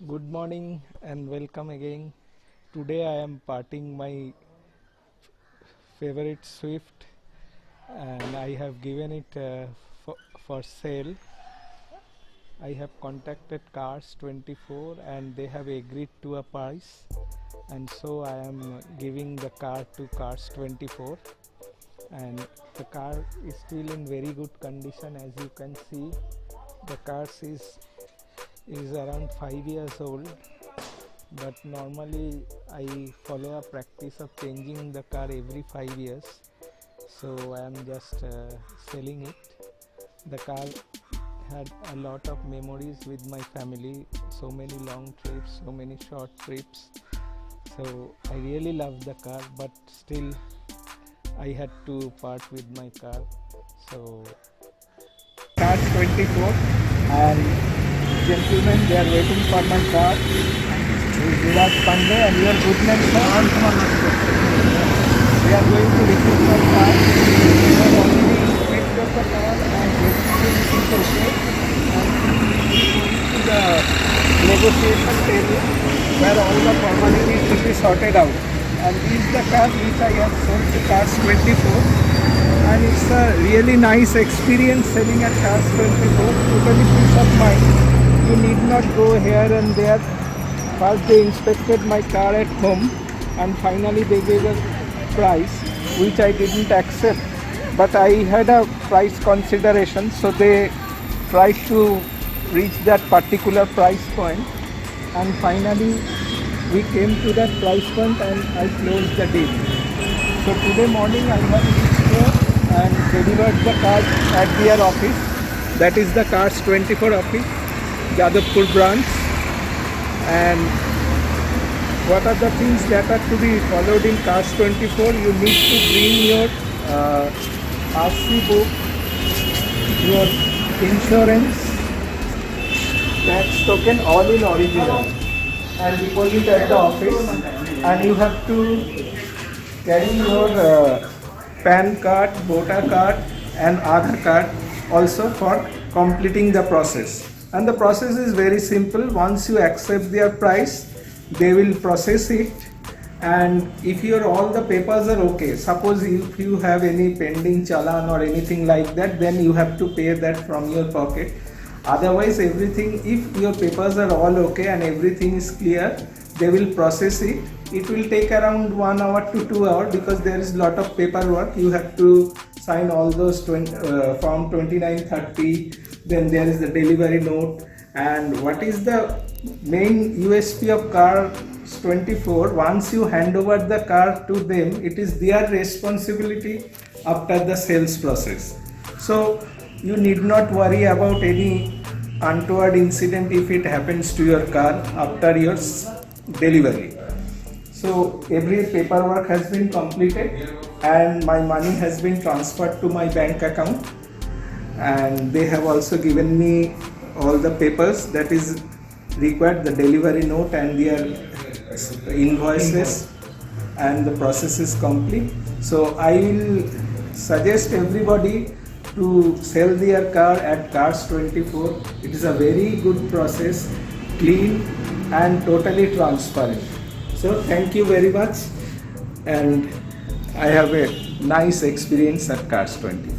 Good morning and welcome again. Today I am parting my favorite Swift and I have given it for sale. I have contacted Cars 24 and they have agreed to a price, and so I am giving the car to Cars 24, and the car is still in very good condition. As you can see, the car is around 5 years old, but normally I follow a practice of changing the car every 5 years, so I am just selling it. The car had a lot of memories with my family, so many long trips, so many short trips, so I really love the car, but still I had to part with my car. So Cars 24, and gentlemen, they are waiting for my car. Virat Pandey and your good name, sir? We are going to receive my car. We have already inspected the car and everything is okay. And to the negotiation table where all the formalities will be sorted out. And this is the car which I have sold to Cars 24. And it's a really nice experience selling at Cars 24. Totally peace of mind. You need not go here and there. First they inspected my car at home and finally they gave a price which I didn't accept, but I had a price consideration, so they tried to reach that particular price point, and finally we came to that price point and I closed the deal. So today morning I have reached here and delivered the car at their office, that is the Cars 24 office, Jadavpur branch. And what are the things that are to be followed in Cars 24? You need to bring your RC book, your insurance, tax token, all in original, and deposit at the office. And you have to carry your PAN card, voter card and Aadhaar card also for completing the process. And the process is very simple. Once you accept their price, they will process it, and if your all the papers are okay, suppose if you have any pending challan or anything like that, then you have to pay that from your pocket. Otherwise everything, if your papers are all okay and everything is clear, they will process it. It will take around 1 hour to 2 hours because there is lot of paperwork. You have to sign all those form 2930, then there is the delivery note. And what is the main USP of Cars 24? Once you hand over the car to them, it is their responsibility after the sales process. So you need not worry about any untoward incident if it happens to your car after your delivery. So every paperwork has been completed and my money has been transferred to my bank account, and they have also given me all the papers that is required, the delivery note and their invoices, and the process is complete. So I will suggest everybody to sell their car at Cars 24. It is a very good process, clean and totally transparent. So thank you very much, and I have a nice experience at Cars 24.